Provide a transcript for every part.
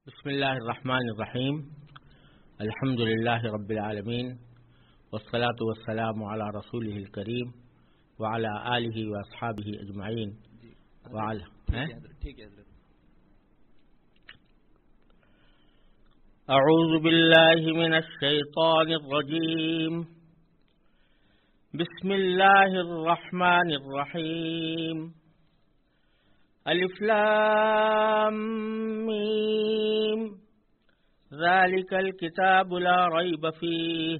بسم الله الرحمن الرحيم. الحمد لله رب العالمين والصلاة والسلام على رسوله الكريم وعلى آله وأصحابه أجمعين وعلى أعوذ بالله من الشيطان الرجيم. بسم الله الرحمن الرحيم. الف لام میم ذلك الكتاب لا ريب فيه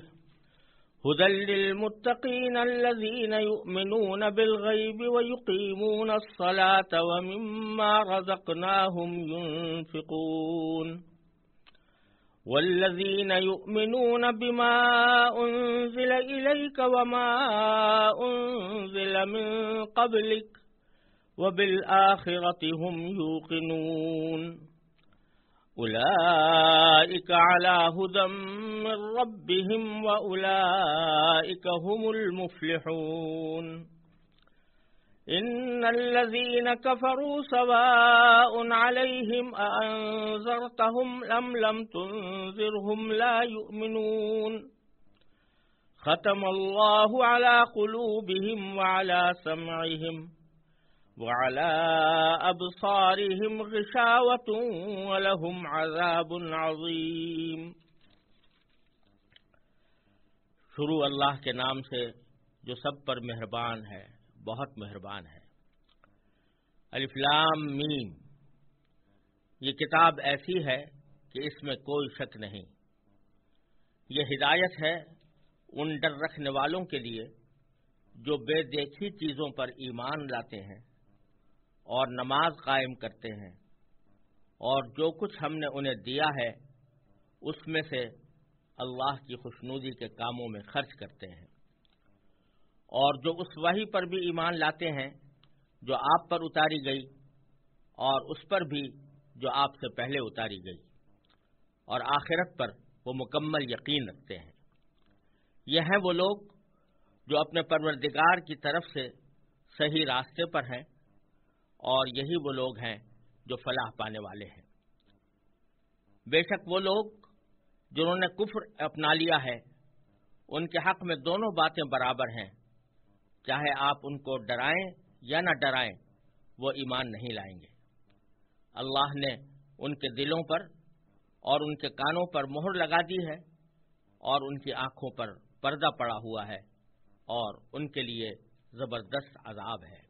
هدى للمتقين الذين يؤمنون بالغيب ويقيمون الصلاة ومما رزقناهم ينفقون والذين يؤمنون بما أنزل إليك وما أنزل من قبلك وبالآخرة هم يوقنون أولئك على هدى من ربهم وأولئك هم المفلحون. إن الذين كفروا سواء عليهم أأنذرتهم أم لم تنذرهم لا يؤمنون. ختم الله على قلوبهم وعلى سمعهم وعلى أبصارهم غشاوة ولهم عذاب عظيم. شروع اللہ کے نام سے جو سب پر مہربان ہے، بہت مہربان ہے. الف لام میم، یہ کتاب ایسی ہے کہ اس میں کوئی شک نہیں. یہ ہدایت ہے ان ڈر رکھنے والوں کے لیے جو بے دیکھی چیزوں پر ایمان لاتے ہیں اور نماز قائم کرتے ہیں، اور جو کچھ ہم نے انہیں دیا ہے اس میں سے اللہ کی خوشنودی کے کاموں میں خرچ کرتے ہیں، اور جو اس وحی پر بھی ایمان لاتے ہیں جو آپ پر اتاری گئی اور اس پر بھی جو آپ سے پہلے اتاری گئی، اور آخرت پر وہ مکمل یقین رکھتے ہیں. یہ ہیں وہ لوگ جو اپنے پروردگار کی طرف سے صحیح راستے پر ہیں، اور یہی وہ لوگ ہیں جو فلاح پانے والے ہیں. بے شک وہ لوگ جنہوں نے کفر اپنا لیا ہے ان کے حق میں دونوں باتیں برابر ہیں، چاہے آپ ان کو ڈرائیں یا نہ ڈرائیں وہ ایمان نہیں لائیں گے. اللہ نے ان کے دلوں پر اور ان کے کانوں پر مہر لگا دی ہے اور ان کی آنکھوں پر پردہ پڑا ہوا ہے، اور ان کے لیے زبردست عذاب ہے.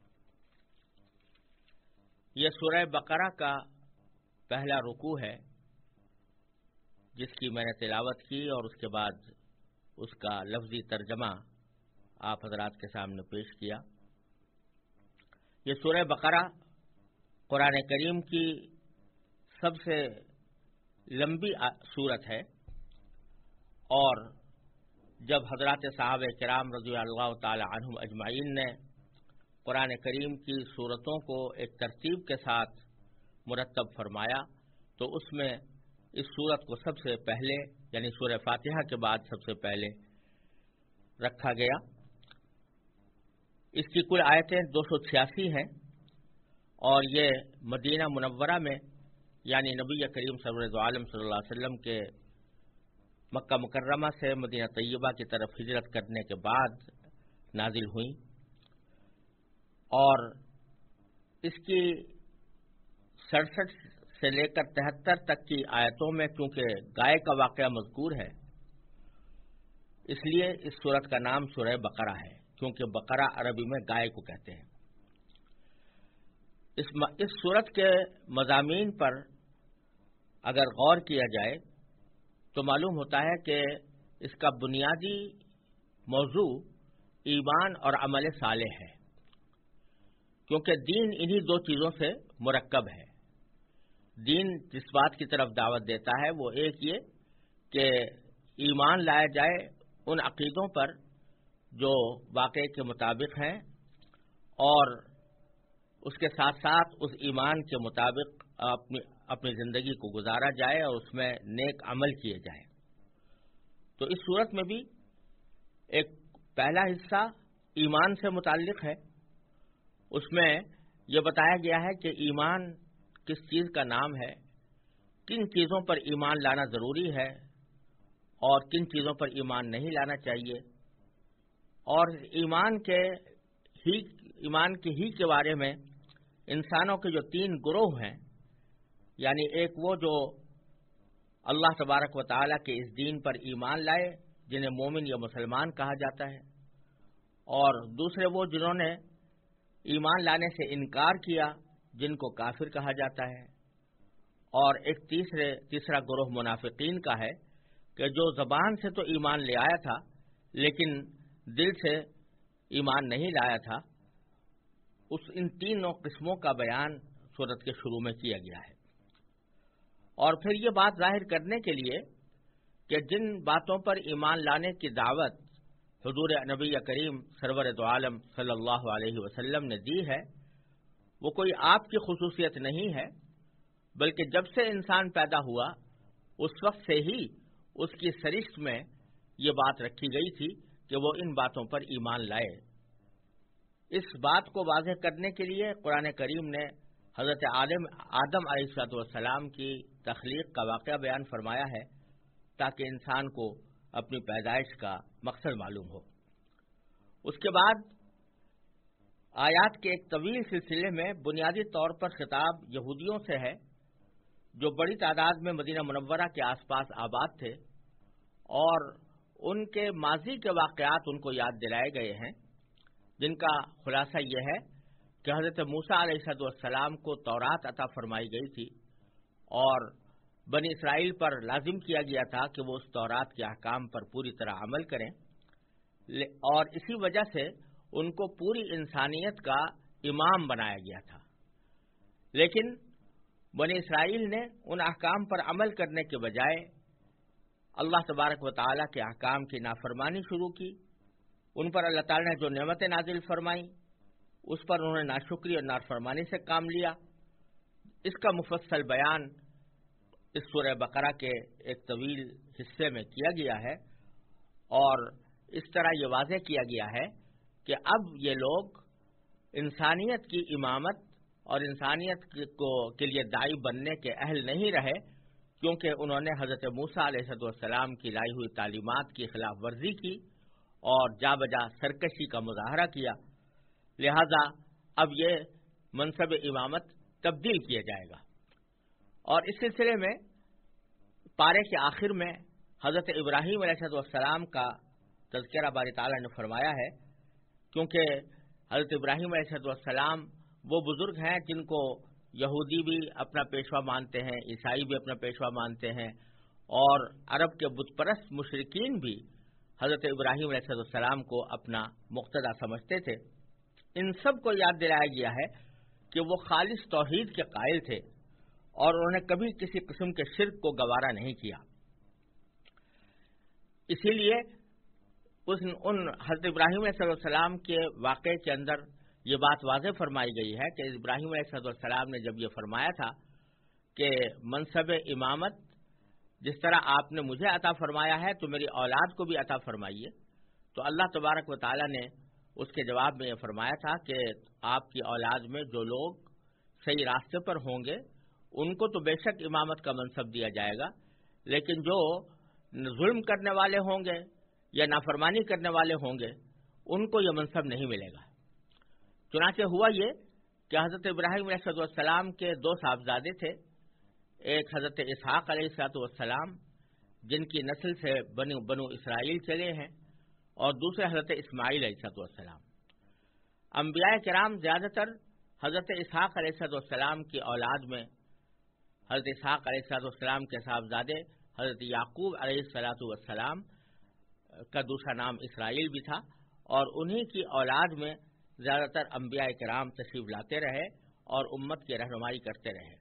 یہ سورہ بقرہ کا پہلا رکوع ہے جس کی میں نے تلاوت کی، اور اس کے بعد اس کا لفظی ترجمہ آپ حضرات کے سامنے پیش کیا. یہ سورہ بقرہ قرآن کریم کی سب سے لمبی سورت ہے، اور جب حضرات صحابہ کرام رضی اللہ تعالی عنہم اجمعین نے قرآن کریم کی سورتوں کو ایک ترتیب کے ساتھ مرتب فرمایا تو اس میں اس سورت کو سب سے پہلے، یعنی سورہ فاتحہ کے بعد سب سے پہلے رکھا گیا. اس کی کل آیتیں 286 ہیں، اور یہ مدینہ منورہ میں، یعنی نبی کریم سرور عالم صلی اللہ علیہ وسلم کے مکہ مکرمہ سے مدینہ طیبہ کی طرف ہجرت کرنے کے بعد نازل ہوئیں. اور اس کی 67 سے لے کر 73 تک کی آیتوں میں چونکہ گائے کا واقعہ مذکور ہے، اس لیے اس سورت کا نام سورہ بقرہ ہے، کیونکہ بقرہ عربی میں گائے کو کہتے ہیں. اس سورت کے مضامین پر اگر غور کیا جائے تو معلوم ہوتا ہے کہ اس کا بنیادی موضوع ایمان اور عمل صالح ہے، کیونکہ دین انہی دو چیزوں سے مرکب ہے. دین جس بات کی طرف دعوت دیتا ہے وہ ایک یہ کہ ایمان لایا جائے ان عقیدوں پر جو واقعے کے مطابق ہیں، اور اس کے ساتھ ساتھ اس ایمان کے مطابق اپنی زندگی کو گزارا جائے اور اس میں نیک عمل کیے جائیں. تو اس صورت میں بھی ایک پہلا حصہ ایمان سے متعلق ہے، اس میں یہ بتایا گیا ہے کہ ایمان کس چیز کا نام ہے، کن چیزوں پر ایمان لانا ضروری ہے اور کن چیزوں پر ایمان نہیں لانا چاہیے، اور ایمان کے بارے میں انسانوں کے جو 3 گروہ ہیں، یعنی ایک وہ جو اللہ تبارک و تعالیٰ کے اس دین پر ایمان لائے جنہیں مومن یا مسلمان کہا جاتا ہے، اور دوسرے وہ جنہوں نے ایمان لانے سے انکار کیا جن کو کافر کہا جاتا ہے، اور ایک تیسرا گروہ منافقین کا ہے کہ جو زبان سے تو ایمان لے آیا تھا لیکن دل سے ایمان نہیں لایا تھا۔ ان 3 قسموں کا بیان سورت کے شروع میں کیا گیا ہے، اور پھر یہ بات ظاہر کرنے کے لیے کہ جن باتوں پر ایمان لانے کی دعوت حضور نبی کریم سرور دو عالم صلی اللہ علیہ وسلم نے دی ہے، وہ کوئی آپ کی خصوصیت نہیں ہے، بلکہ جب سے انسان پیدا ہوا اس وقت سے ہی اس کی سرشت میں یہ بات رکھی گئی تھی کہ وہ ان باتوں پر ایمان لائے۔ اس بات کو واضح کرنے کے لیے قرآن کریم نے حضرت آدم علیہ السلام کی تخلیق کا واقعہ بیان فرمایا ہے تاکہ انسان کو اپنی پیدائش کا مقصد معلوم ہو۔ اس کے بعد آیات کے ایک طویل سلسلے میں بنیادی طور پر خطاب یہودیوں سے ہے جو بڑی تعداد میں مدینہ منورہ کے آس پاس آباد تھے، اور ان کے ماضی کے واقعات ان کو یاد دلائے گئے ہیں، جن کا خلاصہ یہ ہے کہ حضرت موسیٰ علیہ السلام کو تورات عطا فرمائی گئی تھی، اور بنی اسرائیل پر لازم کیا گیا تھا کہ وہ اس تورات کے احکام پر پوری طرح عمل کریں، اور اسی وجہ سے ان کو پوری انسانیت کا امام بنایا گیا تھا۔ لیکن بنی اسرائیل نے ان احکام پر عمل کرنے کے بجائے اللہ تبارک و تعالیٰ کے احکام کی نافرمانی شروع کی۔ ان پر اللہ تعالیٰ نے جو نعمتیں نازل فرمائیں اس پر انہوں نے ناشکری اور نافرمانی سے کام لیا۔ اس کا مفصل بیان اس سورہ بقرہ کے ایک طویل حصے میں کیا گیا ہے، اور اس طرح یہ واضح کیا گیا ہے کہ اب یہ لوگ انسانیت کی امامت اور انسانیت کے لیے داعی بننے کے اہل نہیں رہے، کیونکہ انہوں نے حضرت موسیٰ علیہ السلام کی لائی ہوئی تعلیمات کی خلاف ورزی کی اور جا بجا سرکشی کا مظاہرہ کیا، لہذا اب یہ منصب امامت تبدیل کیا جائے گا۔ اور اس سلسلے میں پارے کے آخر میں حضرت ابراہیم علیہ السلام کا تذکرہ باری تعالیٰ نے فرمایا ہے، کیونکہ حضرت ابراہیم علیہ السلام وہ بزرگ ہیں جن کو یہودی بھی اپنا پیشوا مانتے ہیں، عیسائی بھی اپنا پیشوا مانتے ہیں، اور عرب کے بت پرست مشرکین بھی حضرت ابراہیم علیہ السلام کو اپنا مقتدی سمجھتے تھے۔ ان سب کو یاد دلایا گیا ہے کہ وہ خالص توحید کے قائل تھے اور انہوں نے کبھی کسی قسم کے شرک کو گوارا نہیں کیا۔ اسی لیے ان حضرت ابراہیم علیہ السلام کے واقعے کے اندر یہ بات واضح فرمائی گئی ہے کہ ابراہیم علیہ السلام نے جب یہ فرمایا تھا کہ منصب امامت جس طرح آپ نے مجھے عطا فرمایا ہے تو میری اولاد کو بھی عطا فرمائیے، تو اللہ تبارک و تعالیٰ نے اس کے جواب میں یہ فرمایا تھا کہ آپ کی اولاد میں جو لوگ صحیح راستے پر ہوں گے ان کو تو بے شک امامت کا منصب دیا جائے گا، لیکن جو ظلم کرنے والے ہوں گے یا نافرمانی کرنے والے ہوں گے ان کو یہ منصب نہیں ملے گا۔ چنانچہ ہوا یہ کہ حضرت ابراہیم علیہ السلام کے 2 صاحبزادے تھے، ایک حضرت اسحاق علیہ السلام جن کی نسل سے بنو اسرائیل چلے ہیں، اور دوسرے حضرت اسماعیل علیہ السلام۔ انبیاء کرام زیادہ تر حضرت اسحاق علیہ السلام کی اولاد میں حضرت اسحاق علیہ السلام کے صاحبزادے حضرت یعقوب علیہ السلام کا دوسرا نام اسرائیل بھی تھا، اور انہی کی اولاد میں زیادہ تر انبیاء کرام تشریف لاتے رہے اور امت کی رہنمائی کرتے رہے۔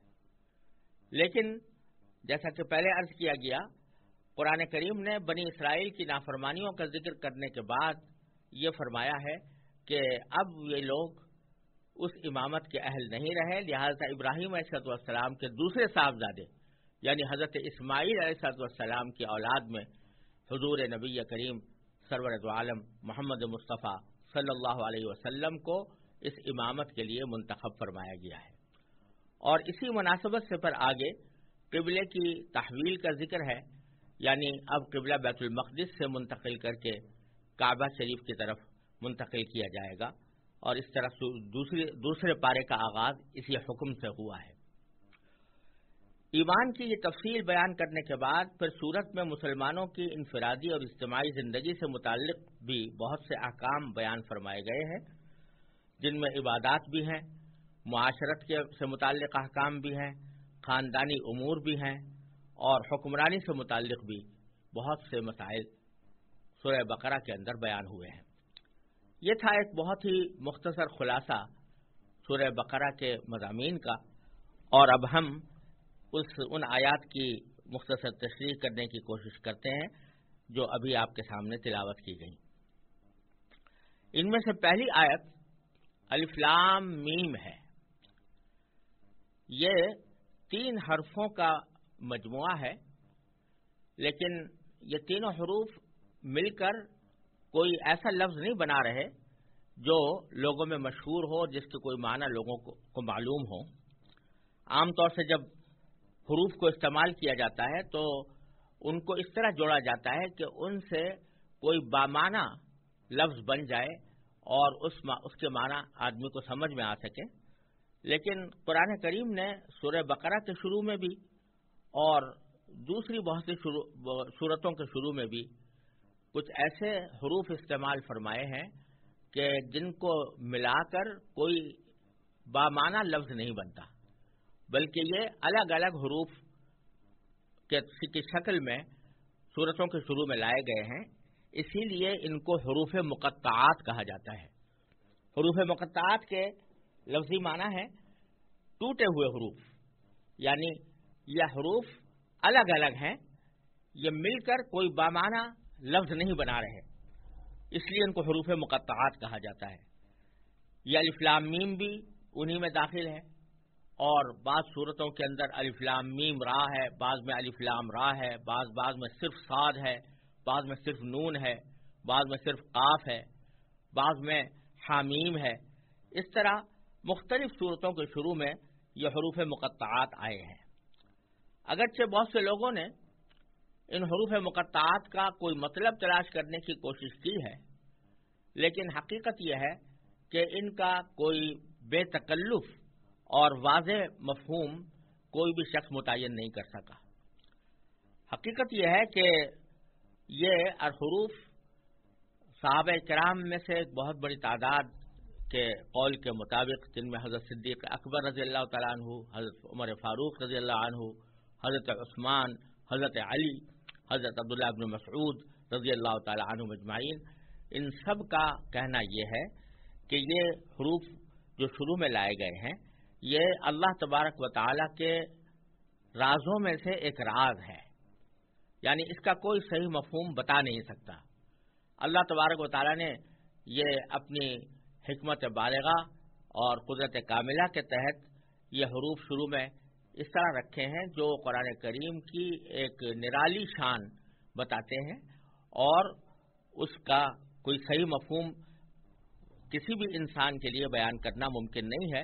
لیکن جیسا کہ پہلے عرض کیا گیا، قرآن کریم نے بنی اسرائیل کی نافرمانیوں کا ذکر کرنے کے بعد یہ فرمایا ہے کہ اب یہ لوگ اس امامت کے اہل نہیں رہے، لہذا ابراہیم علیہ السلام کے دوسرے صاحبزادے یعنی حضرت اسماعیل علیہ السلام کی اولاد میں حضور نبی کریم سرور دو عالم محمد مصطفیٰ صلی اللہ علیہ وسلم کو اس امامت کے لیے منتخب فرمایا گیا ہے۔ اور اسی مناسبت سے پر آگے قبلے کی تحویل کا ذکر ہے، یعنی اب قبلہ بیت المقدس سے منتقل کر کے کعبہ شریف کی طرف منتقل کیا جائے گا، اور اس طرح دوسرے پارے کا آغاز اسی حکم سے ہوا ہے۔ ایمان کی یہ تفصیل بیان کرنے کے بعد پھر سورت میں مسلمانوں کی انفرادی اور اجتماعی زندگی سے متعلق بھی بہت سے احکام بیان فرمائے گئے ہیں، جن میں عبادات بھی ہیں، معاشرت سے متعلق احکام بھی ہیں، خاندانی امور بھی ہیں، اور حکمرانی سے متعلق بھی بہت سے مسائل سورہ بقرہ کے اندر بیان ہوئے ہیں۔ یہ تھا ایک بہت ہی مختصر خلاصہ سورہ بقرہ کے مضامین کا، اور اب ہم ان آیات کی مختصر تشریح کرنے کی کوشش کرتے ہیں جو ابھی آپ کے سامنے تلاوت کی گئی۔ ان میں سے پہلی آیت الف لام میم ہے۔ یہ 3 حرفوں کا مجموعہ ہے، لیکن یہ تینوں حروف مل کر کوئی ایسا لفظ نہیں بنا رہے جو لوگوں میں مشہور ہو، جس کے کوئی معنی لوگوں کو معلوم ہو۔ عام طور سے جب حروف کو استعمال کیا جاتا ہے تو ان کو اس طرح جوڑا جاتا ہے کہ ان سے کوئی بامعنی لفظ بن جائے اور اس کے معنی آدمی کو سمجھ میں آ سکے، لیکن قرآن کریم نے سورہ بقرہ کے شروع میں بھی اور دوسری بہت سی سورتوں کے شروع میں بھی کچھ ایسے حروف استعمال فرمائے ہیں کہ جن کو ملا کر کوئی بامعنی لفظ نہیں بنتا، بلکہ یہ الگ الگ حروف کی شکل میں سورتوں کے شروع میں لائے گئے ہیں، اسی لیے ان کو حروف مقطعات کہا جاتا ہے۔ حروف مقطعات کے لفظی معنی ہے ٹوٹے ہوئے حروف، یعنی یہ حروف الگ الگ ہیں، یہ مل کر کوئی بامعنی لفظ نہیں بنا رہے، اس لیے ان کو حروف مقطعات کہا جاتا ہے۔ یہ الف لام میم بھی انہی میں داخل ہے، اور بعض صورتوں کے اندر الف لام میم را ہے، بعض میں الف لام را ہے، بعض میں صرف صاد ہے، بعض میں صرف نون ہے، بعض میں صرف قاف ہے، بعض میں حامیم ہے۔ اس طرح مختلف صورتوں کے شروع میں یہ حروف مقطعات آئے ہیں۔ اگرچہ بہت سے لوگوں نے ان حروف مقطعات کا کوئی مطلب تلاش کرنے کی کوشش کی ہے، لیکن حقیقت یہ ہے کہ ان کا کوئی بے تکلف اور واضح مفہوم کوئی بھی شخص متعین نہیں کر سکا۔ حقیقت یہ ہے کہ یہ حروف صحابہ کرام میں سے ایک بہت بڑی تعداد کے قول کے مطابق، جن میں حضرت صدیق اکبر رضی اللہ تعالیٰ عنہ، حضرت عمر فاروق رضی اللہ عنہ، حضرت عثمان، حضرت علی، حضرت عبداللہ بن مسعود رضی اللہ تعالیٰ عنہ مجمعین، ان سب کا کہنا یہ ہے کہ یہ حروف جو شروع میں لائے گئے ہیں، یہ اللہ تبارک و تعالیٰ کے رازوں میں سے ایک راز ہے، یعنی اس کا کوئی صحیح مفہوم بتا نہیں سکتا۔ اللہ تبارک و تعالیٰ نے یہ اپنی حکمت بالغہ اور قدرت کاملہ کے تحت یہ حروف شروع میں اس طرح رکھے ہیں جو قرآن کریم کی ایک نرالی شان بتاتے ہیں، اور اس کا کوئی صحیح مفہوم کسی بھی انسان کے لیے بیان کرنا ممکن نہیں ہے۔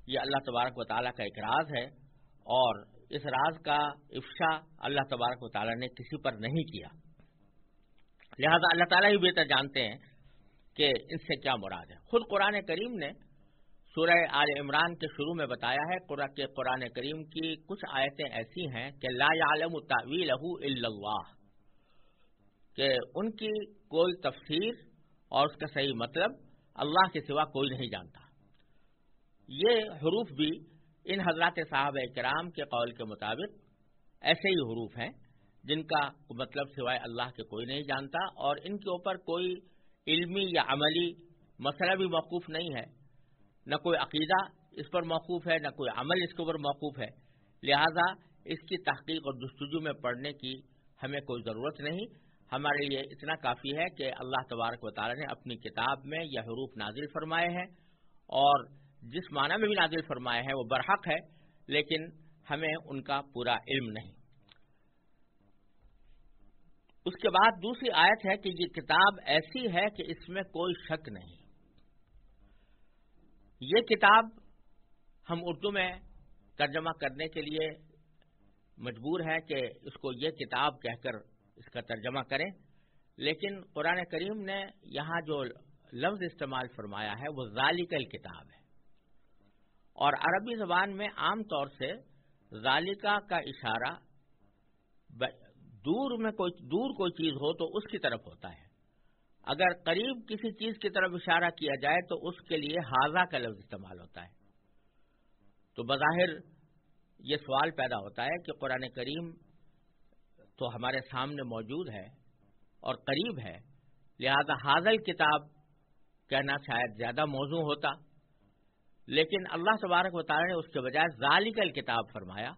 یہ اللہ تبارک و تعالیٰ کا ایک راز ہے، اور اس راز کا افشا اللہ تبارک و تعالیٰ نے کسی پر نہیں کیا، لہذا اللہ تعالیٰ ہی بہتر جانتے ہیں کہ ان سے کیا مراد ہے۔ خود قرآن کریم نے سورہ آل عمران کے شروع میں بتایا ہے کہ قرآن کریم کی کچھ آیتیں ایسی ہیں کہ لا یعلم تأویلہ الا اللہ، کہ ان کی کوئی تفسیر اور اس کا صحیح مطلب اللہ کے سوا کوئی نہیں جانتا۔ یہ حروف بھی ان حضرات صحابہ کرام کے قول کے مطابق ایسے ہی حروف ہیں جن کا مطلب سوائے اللہ کے کوئی نہیں جانتا، اور ان کے اوپر کوئی علمی یا عملی مسئلہ بھی موقوف نہیں ہے، نہ کوئی عقیدہ اس پر موقوف ہے، نہ کوئی عمل اس کے اوپر موقوف ہے، لہذا اس کی تحقیق اور جستجو میں پڑھنے کی ہمیں کوئی ضرورت نہیں۔ ہمارے لیے اتنا کافی ہے کہ اللہ تبارک و تعالیٰ نے اپنی کتاب میں یہ حروف نازل فرمائے ہیں، اور جس معنی میں بھی نازل فرمائے ہیں وہ برحق ہے، لیکن ہمیں ان کا پورا علم نہیں۔ اس کے بعد دوسری آیت ہے کہ یہ کتاب ایسی ہے کہ اس میں کوئی شک نہیں۔ یہ کتاب ہم اردو میں ترجمہ کرنے کے لیے مجبور ہیں کہ اس کو یہ کتاب کہہ کر اس کا ترجمہ کریں، لیکن قرآن کریم نے یہاں جو لفظ استعمال فرمایا ہے وہ ذالک الکتاب ہے، اور عربی زبان میں عام طور سے ذالکہ کا اشارہ دور کوئی چیز ہو تو اس کی طرف ہوتا ہے، اگر قریب کسی چیز کی طرف اشارہ کیا جائے تو اس کے لیے ھذا کا لفظ استعمال ہوتا ہے۔ تو بظاہر یہ سوال پیدا ہوتا ہے کہ قرآن کریم تو ہمارے سامنے موجود ہے اور قریب ہے، لہذا ھذا الکتاب کہنا شاید زیادہ موزوں ہوتا، لیکن اللہ تبارک و تعالی نے اس کے بجائے ذالک الکتاب فرمایا،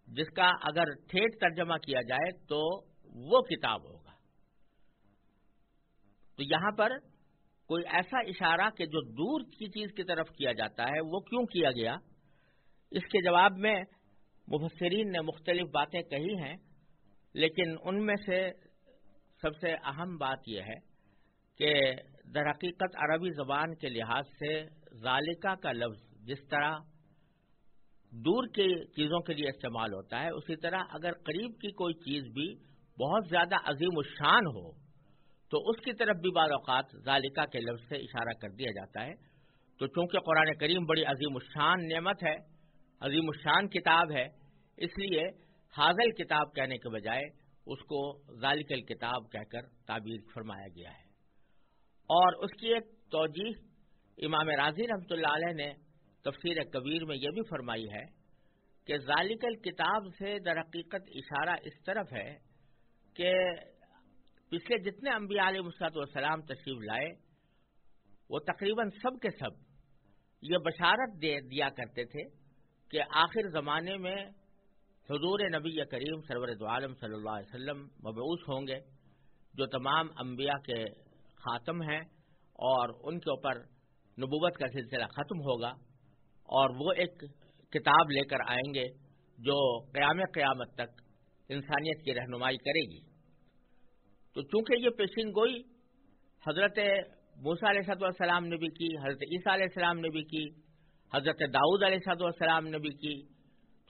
جس کا اگر ٹھیٹ ترجمہ کیا جائے تو وہ کتاب ہوگا۔ تو یہاں پر کوئی ایسا اشارہ کہ جو دور کی چیز کی طرف کیا جاتا ہے وہ کیوں کیا گیا، اس کے جواب میں مفسرین نے مختلف باتیں کہی ہیں، لیکن ان میں سے سب سے اہم بات یہ ہے کہ در حقیقت عربی زبان کے لحاظ سے ذالکہ کا لفظ جس طرح دور کی چیزوں کے لیے استعمال ہوتا ہے، اسی طرح اگر قریب کی کوئی چیز بھی بہت زیادہ عظیم الشان ہو تو اس کی طرف بھی بعض اوقات ذالکہ کے لفظ سے اشارہ کر دیا جاتا ہے۔ تو چونکہ قرآن کریم بڑی عظیم الشان نعمت ہے، عظیم الشان کتاب ہے، اس لیے ھذا الکتاب کہنے کے بجائے اس کو ذالک الکتاب کہہ کر تعبیر فرمایا گیا ہے۔ اور اس کی ایک توجیہ امام رازی رحمۃ اللہ علیہ نے تفسیر کبیر میں یہ بھی فرمائی ہے کہ ذالک الکتاب سے در حقیقت اشارہ اس طرف ہے کہ پچھلے جتنے انبیاء علیہ الصلوۃ والسلام تشریف لائے وہ تقریباً سب کے سب یہ بشارت دیا کرتے تھے کہ آخر زمانے میں حضور نبی کریم سرور دو عالم صلی اللہ علیہ وسلم مبعوث ہوں گے، جو تمام انبیاء کے خاتم ہیں، اور ان کے اوپر نبوت کا سلسلہ ختم ہوگا، اور وہ ایک کتاب لے کر آئیں گے جو قیامت تک انسانیت کی رہنمائی کرے گی۔ تو چونکہ یہ پیشین گوئی حضرت موسیٰ علیہ السلام نے بھی کی، حضرت عیسیٰ علیہ السلام نے بھی کی، حضرت داؤد علیہ السلام نے بھی کی،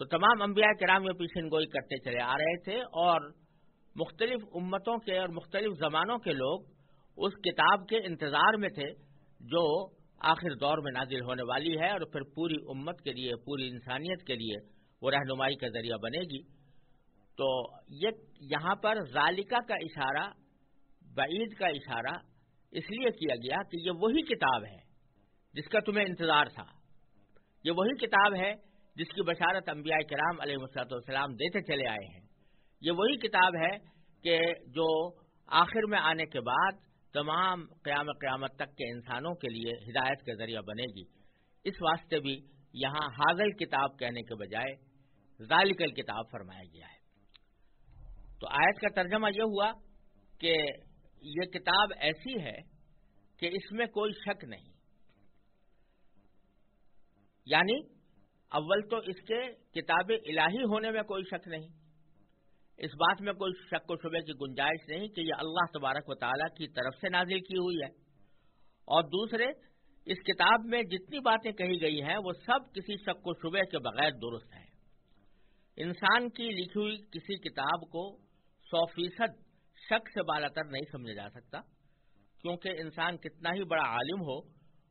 تو تمام انبیاء کرام یہ پیشین گوئی کرتے چلے آ رہے تھے، اور مختلف امتوں کے اور مختلف زمانوں کے لوگ اس کتاب کے انتظار میں تھے جو آخر دور میں نازل ہونے والی ہے، اور پھر پوری امت کے لیے، پوری انسانیت کے لیے وہ رہنمائی کا ذریعہ بنے گی۔ تو یہاں پر ذالکہ کا اشارہ، بعید کا اشارہ اس لیے کیا گیا کہ یہ وہی کتاب ہے جس کا تمہیں انتظار تھا، یہ وہی کتاب ہے جس کی بشارت انبیاء کرام علیہ السلام دیتے چلے آئے ہیں، یہ وہی کتاب ہے کہ جو آخر میں آنے کے بعد تمام قیامت تک کے انسانوں کے لیے ہدایت کا ذریعہ بنے گی۔ اس واسطے بھی یہاں ھذا الکتاب کہنے کے بجائے ذالک الکتاب فرمایا گیا ہے۔ تو آیت کا ترجمہ یہ ہوا کہ یہ کتاب ایسی ہے کہ اس میں کوئی شک نہیں، یعنی اول تو اس کے کتاب الہی ہونے میں کوئی شک نہیں، اس بات میں کوئی شک و شبے کی گنجائش نہیں کہ یہ اللہ تبارک و تعالیٰ کی طرف سے نازل کی ہوئی ہے، اور دوسرے اس کتاب میں جتنی باتیں کہی گئی ہیں وہ سب کسی شک و شبے کے بغیر درست ہیں۔ انسان کی لکھی ہوئی کسی کتاب کو 100% شک سے بالاتر نہیں سمجھا جا سکتا، کیونکہ انسان کتنا ہی بڑا عالم ہو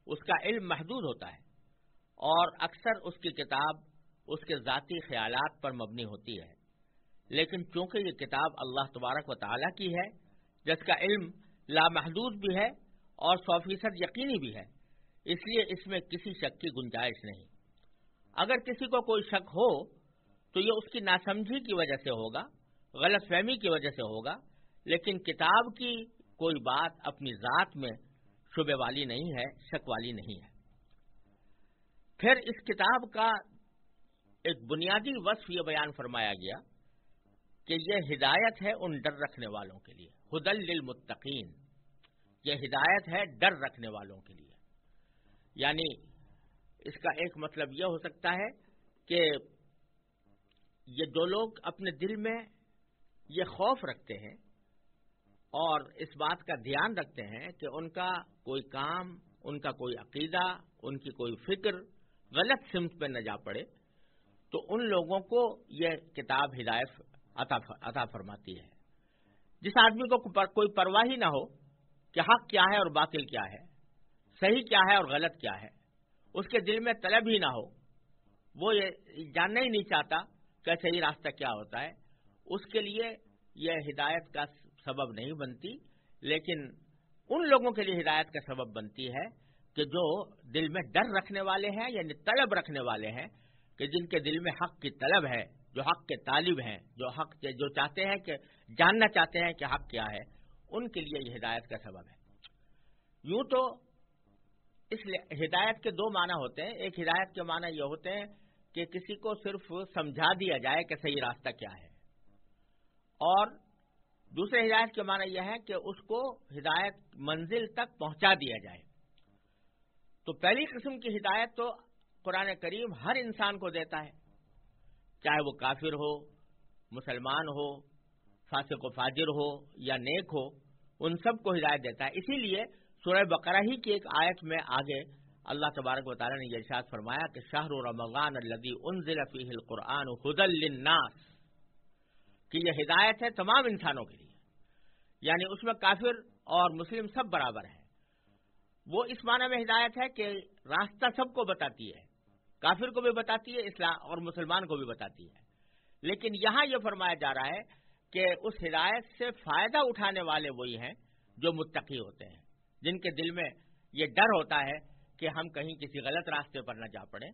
اس کا علم محدود ہوتا ہے، اور اکثر اس کی کتاب اس کے ذاتی خیالات پر مبنی ہوتی ہے، لیکن چونکہ یہ کتاب اللہ تبارک و تعالیٰ کی ہے جس کا علم لامحدود بھی ہے اور 100% یقینی بھی ہے، اس لیے اس میں کسی شک کی گنجائش نہیں۔ اگر کسی کو کوئی شک ہو تو یہ اس کی ناسمجھی کی وجہ سے ہوگا، غلط فہمی کی وجہ سے ہوگا، لیکن کتاب کی کوئی بات اپنی ذات میں شبے والی نہیں ہے، شک والی نہیں ہے۔ پھر اس کتاب کا ایک بنیادی وصف یہ بیان فرمایا گیا کہ یہ ہدایت ہے ان ڈر رکھنے والوں کے لیے، ھدی للمتقین، یہ ہدایت ہے ڈر رکھنے والوں کے لیے۔ یعنی اس کا ایک مطلب یہ ہو سکتا ہے کہ یہ جو لوگ اپنے دل میں یہ خوف رکھتے ہیں اور اس بات کا دھیان رکھتے ہیں کہ ان کا کوئی کام، ان کا کوئی عقیدہ، ان کی کوئی فکر غلط سمت پہ نہ جا پڑے، تو ان لوگوں کو یہ کتاب ہدایت عطا فرماتی ہے۔ جس آدمی کو کوئی پرواہ ہی نہ ہو کہ حق کیا ہے اور باطل کیا ہے، صحیح کیا ہے اور غلط کیا ہے، اس کے دل میں طلب ہی نہ ہو، وہ یہ جاننا ہی نہیں چاہتا کہ صحیح راستہ کیا ہوتا ہے، اس کے لیے یہ ہدایت کا سبب نہیں بنتی، لیکن ان لوگوں کے لیے ہدایت کا سبب بنتی ہے کہ جو دل میں ڈر رکھنے والے ہیں، یعنی طلب رکھنے والے ہیں، کہ جن کے دل میں حق کی طلب ہے، جو حق کے طالب ہیں، جو چاہتے ہیں کہ جاننا چاہتے ہیں کہ حق کیا ہے، ان کے لیے یہ ہدایت کا سبب ہے۔ یوں تو اس ہدایت کے دو معنی ہوتے ہیں۔ ایک ہدایت کے معنی یہ ہوتے ہیں کہ کسی کو صرف سمجھا دیا جائے کہ صحیح راستہ کیا ہے، اور دوسرے ہدایت کے معنی یہ ہے کہ اس کو ہدایت منزل تک پہنچا دیا جائے۔ تو پہلی قسم کی ہدایت تو قرآن کریم ہر انسان کو دیتا ہے، چاہے وہ کافر ہو، مسلمان ہو، فاسق و فاجر ہو یا نیک ہو، ان سب کو ہدایت دیتا ہے۔ اسی لیے سورہ بقرہ ہی کی ایک آیت میں آگے اللہ تبارک و تعالی نے یہ ارشاد فرمایا کہ شہر رمضان الذی انزل فیہ القرآن ھدی للناس، کہ یہ ہدایت ہے تمام انسانوں کے لیے، یعنی اس میں کافر اور مسلم سب برابر ہیں۔ وہ اس معنی میں ہدایت ہے کہ راستہ سب کو بتاتی ہے، کافر کو بھی بتاتی ہے اسلام اور مسلمان کو بھی بتاتی ہے، لیکن یہاں یہ فرمایا جا رہا ہے کہ اس ہدایت سے فائدہ اٹھانے والے وہی ہیں جو متقی ہوتے ہیں، جن کے دل میں یہ ڈر ہوتا ہے کہ ہم کہیں کسی غلط راستے پر نہ جا پڑیں،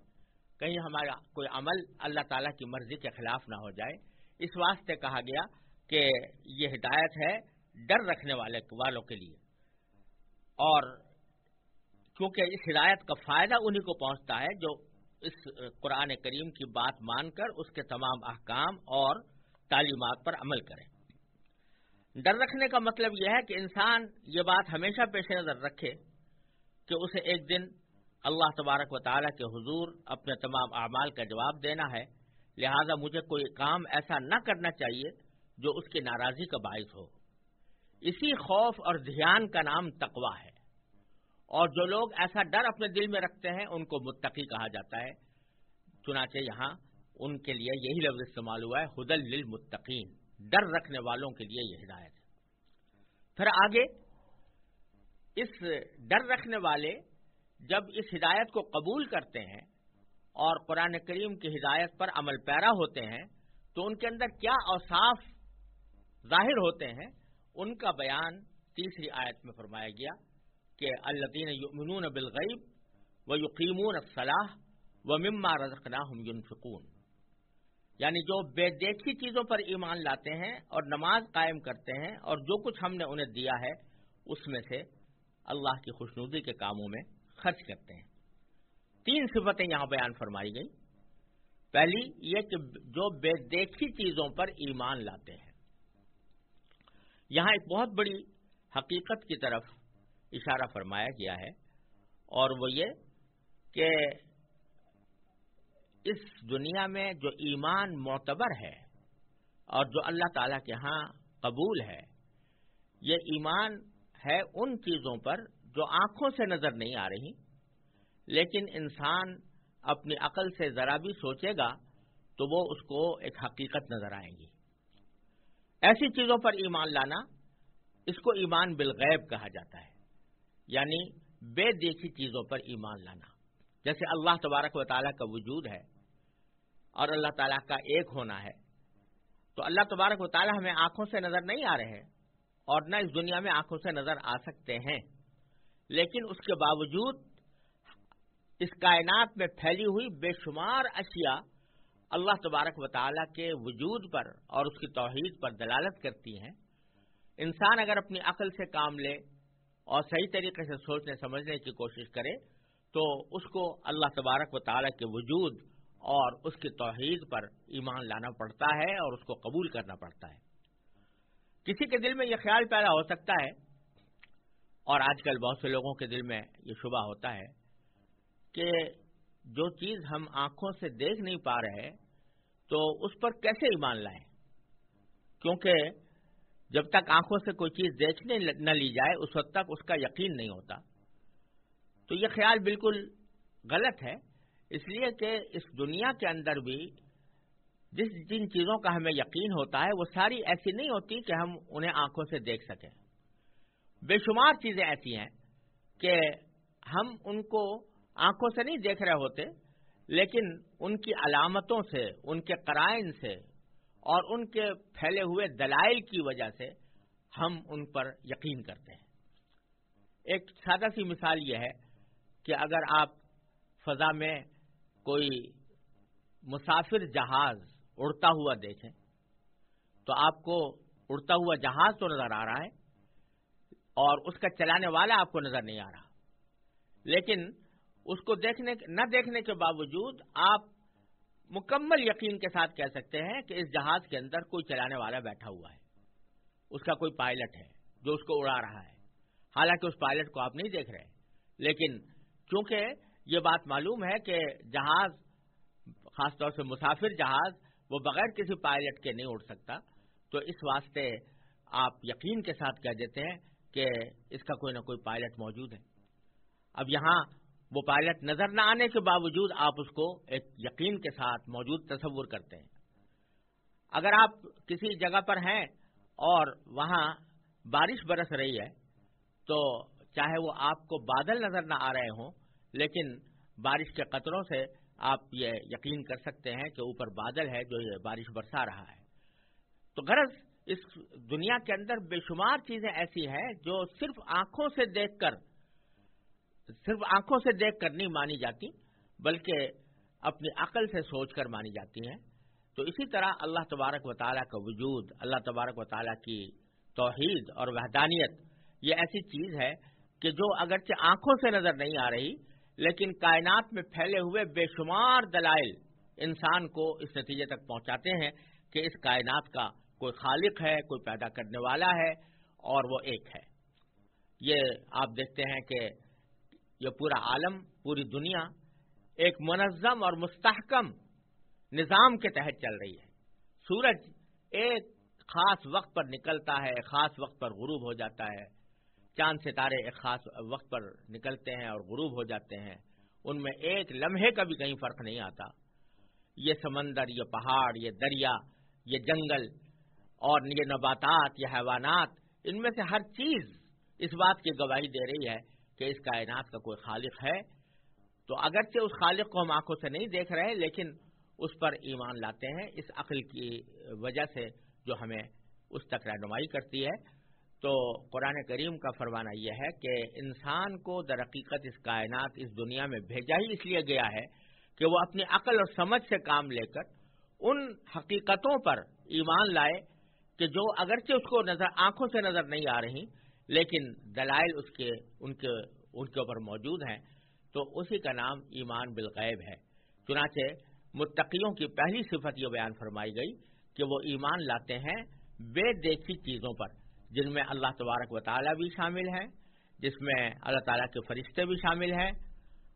کہیں ہمارا کوئی عمل اللہ تعالیٰ کی مرضی کے خلاف نہ ہو جائے۔ اس واسطے کہا گیا کہ یہ ہدایت ہے ڈر رکھنے والوں کے لیے، اور کیونکہ اس ہدایت کا فائدہ انہی کو پہنچتا ہے جو اس قرآن کریم کی بات مان کر اس کے تمام احکام اور تعلیمات پر عمل کریں۔ ڈر رکھنے کا مطلب یہ ہے کہ انسان یہ بات ہمیشہ پیش نظر رکھے کہ اسے ایک دن اللہ تبارک و تعالیٰ کے حضور اپنے تمام اعمال کا جواب دینا ہے، لہذا مجھے کوئی کام ایسا نہ کرنا چاہیے جو اس کی ناراضی کا باعث ہو۔ اسی خوف اور دھیان کا نام تقویٰ ہے، اور جو لوگ ایسا ڈر اپنے دل میں رکھتے ہیں ان کو متقی کہا جاتا ہے۔ چنانچہ یہاں ان کے لیے یہی لفظ استعمال ہوا ہے، ھدی للمتقین، ڈر رکھنے والوں کے لیے یہ ہدایت ہے۔ پھر آگے اس ڈر رکھنے والے جب اس ہدایت کو قبول کرتے ہیں اور قرآن کریم کی ہدایت پر عمل پیرا ہوتے ہیں تو ان کے اندر کیا اوصاف ظاہر ہوتے ہیں، ان کا بیان تیسری آیت میں فرمایا گیا کہ الذین یؤمنون بالغیب ویقیمون الصلاۃ ومما رزقناہم ینفقون، یعنی جو بے دیکھی چیزوں پر ایمان لاتے ہیں اور نماز قائم کرتے ہیں اور جو کچھ ہم نے انہیں دیا ہے اس میں سے اللہ کی خوشنودی کے کاموں میں خرچ کرتے ہیں۔ تین صفتیں یہاں بیان فرمائی گئی۔ پہلی یہ کہ جو بے دیکھی چیزوں پر ایمان لاتے ہیں۔ یہاں ایک بہت بڑی حقیقت کی طرف اشارہ فرمایا گیا ہے، اور وہ یہ کہ اس دنیا میں جو ایمان معتبر ہے اور جو اللہ تعالیٰ کے ہاں قبول ہے، یہ ایمان ہے ان چیزوں پر جو آنکھوں سے نظر نہیں آ رہی، لیکن انسان اپنی عقل سے ذرا بھی سوچے گا تو وہ اس کو ایک حقیقت نظر آئیں گی۔ ایسی چیزوں پر ایمان لانا، اس کو ایمان بالغیب کہا جاتا ہے، یعنی بے دیکھی چیزوں پر ایمان لانا۔ جیسے اللہ تبارک و تعالیٰ کا وجود ہے اور اللہ تعالیٰ کا ایک ہونا ہے، تو اللہ تبارک و تعالیٰ ہمیں آنکھوں سے نظر نہیں آ رہے ہیں اور نہ اس دنیا میں آنکھوں سے نظر آ سکتے ہیں، لیکن اس کے باوجود اس کائنات میں پھیلی ہوئی بے شمار اشیاء اللہ تبارک و تعالیٰ کے وجود پر اور اس کی توحید پر دلالت کرتی ہیں۔ انسان اگر اپنی عقل سے کام لے اور صحیح طریقے سے سوچنے سمجھنے کی کوشش کرے تو اس کو اللہ تبارک و تعالیٰ کے وجود اور اس کی توحید پر ایمان لانا پڑتا ہے اور اس کو قبول کرنا پڑتا ہے۔ کسی کے دل میں یہ خیال پیدا ہو سکتا ہے، اور آج کل بہت سے لوگوں کے دل میں یہ شبہ ہوتا ہے کہ جو چیز ہم آنکھوں سے دیکھ نہیں پا رہے تو اس پر کیسے ایمان لائیں، کیونکہ جب تک آنکھوں سے کوئی چیز دیکھنے نہ لی جائے اس وقت تک اس کا یقین نہیں ہوتا۔ تو یہ خیال بالکل غلط ہے، اس لیے کہ اس دنیا کے اندر بھی جن چیزوں کا ہمیں یقین ہوتا ہے وہ ساری ایسی نہیں ہوتی کہ ہم انہیں آنکھوں سے دیکھ سکیں. بے شمار چیزیں ایسی ہیں کہ ہم ان کو آنکھوں سے نہیں دیکھ رہے ہوتے، لیکن ان کی علامتوں سے، ان کے قرائن سے اور ان کے پھیلے ہوئے دلائل کی وجہ سے ہم ان پر یقین کرتے ہیں. ایک سادہ سی مثال یہ ہے کہ اگر آپ فضا میں کوئی مسافر جہاز اڑتا ہوا دیکھیں تو آپ کو اڑتا ہوا جہاز تو نظر آ رہا ہے اور اس کا چلانے والا آپ کو نظر نہیں آ رہا، لیکن اس کو نہ دیکھنے کے باوجود آپ مکمل یقین کے ساتھ کہہ سکتے ہیں کہ اس جہاز کے اندر کوئی چلانے والا بیٹھا ہوا ہے، اس کا کوئی پائلٹ ہے جو اس کو اڑا رہا ہے. حالانکہ اس پائلٹ کو آپ نہیں دیکھ رہے، لیکن چونکہ یہ بات معلوم ہے کہ جہاز، خاص طور سے مسافر جہاز، وہ بغیر کسی پائلٹ کے نہیں اڑ سکتا، تو اس واسطے آپ یقین کے ساتھ کہہ دیتے ہیں کہ اس کا کوئی نہ کوئی پائلٹ موجود ہے. اب یہاں وہ پائلٹ نظر نہ آنے کے باوجود آپ اس کو ایک یقین کے ساتھ موجود تصور کرتے ہیں. اگر آپ کسی جگہ پر ہیں اور وہاں بارش برس رہی ہے تو چاہے وہ آپ کو بادل نظر نہ آ رہے ہوں، لیکن بارش کے قطروں سے آپ یہ یقین کر سکتے ہیں کہ اوپر بادل ہے جو یہ بارش برسا رہا ہے. تو غرض اس دنیا کے اندر بے شمار چیزیں ایسی ہیں جو صرف آنکھوں سے دیکھ کر نہیں مانی جاتی، بلکہ اپنی عقل سے سوچ کر مانی جاتی ہیں. تو اسی طرح اللہ تبارک و تعالیٰ کا وجود، اللہ تبارک و تعالیٰ کی توحید اور وحدانیت، یہ ایسی چیز ہے کہ جو اگرچہ آنکھوں سے نظر نہیں آ رہی، لیکن کائنات میں پھیلے ہوئے بے شمار دلائل انسان کو اس نتیجے تک پہنچاتے ہیں کہ اس کائنات کا کوئی خالق ہے، کوئی پیدا کرنے والا ہے اور وہ ایک ہے. یہ آپ دیکھتے ہیں کہ یہ پورا عالم، پوری دنیا ایک منظم اور مستحکم نظام کے تحت چل رہی ہے. سورج ایک خاص وقت پر نکلتا ہے، خاص وقت پر غروب ہو جاتا ہے. چاند ستارے ایک خاص وقت پر نکلتے ہیں اور غروب ہو جاتے ہیں، ان میں ایک لمحے کا بھی کہیں فرق نہیں آتا. یہ سمندر، یہ پہاڑ، یہ دریا، یہ جنگل اور یہ نباتات، یہ حیوانات، ان میں سے ہر چیز اس بات کی گواہی دے رہی ہے کہ اس کائنات کا کوئی خالق ہے. تو اگرچہ اس خالق کو ہم آنکھوں سے نہیں دیکھ رہے، لیکن اس پر ایمان لاتے ہیں اس عقل کی وجہ سے جو ہمیں اس تک رہنمائی کرتی ہے. تو قرآن کریم کا فرمانا یہ ہے کہ انسان کو در حقیقت اس کائنات، اس دنیا میں بھیجا ہی اس لیے گیا ہے کہ وہ اپنی عقل اور سمجھ سے کام لے کر ان حقیقتوں پر ایمان لائے کہ جو اگرچہ اس کو آنکھوں سے نظر نہیں آ رہی، لیکن دلائل ان کے اوپر موجود ہیں. تو اسی کا نام ایمان بالغیب ہے. چنانچہ متقیوں کی پہلی صفت یہ بیان فرمائی گئی کہ وہ ایمان لاتے ہیں بے دیکھی چیزوں پر، جن میں اللہ تبارک و تعالیٰ بھی شامل ہیں، جس میں اللہ تعالیٰ کے فرشتے بھی شامل ہیں،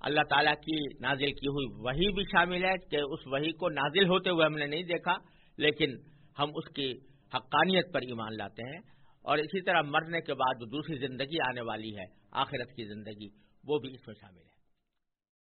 اللہ تعالیٰ کی نازل کی ہوئی وحی بھی شامل ہے کہ اس وحی کو نازل ہوتے ہوئے ہم نے نہیں دیکھا، لیکن ہم اس کی حقانیت پر ایمان لاتے ہیں. اور اسی طرح مرنے کے بعد جو دوسری زندگی آنے والی ہے، آخرت کی زندگی، وہ بھی اس میں شامل ہے.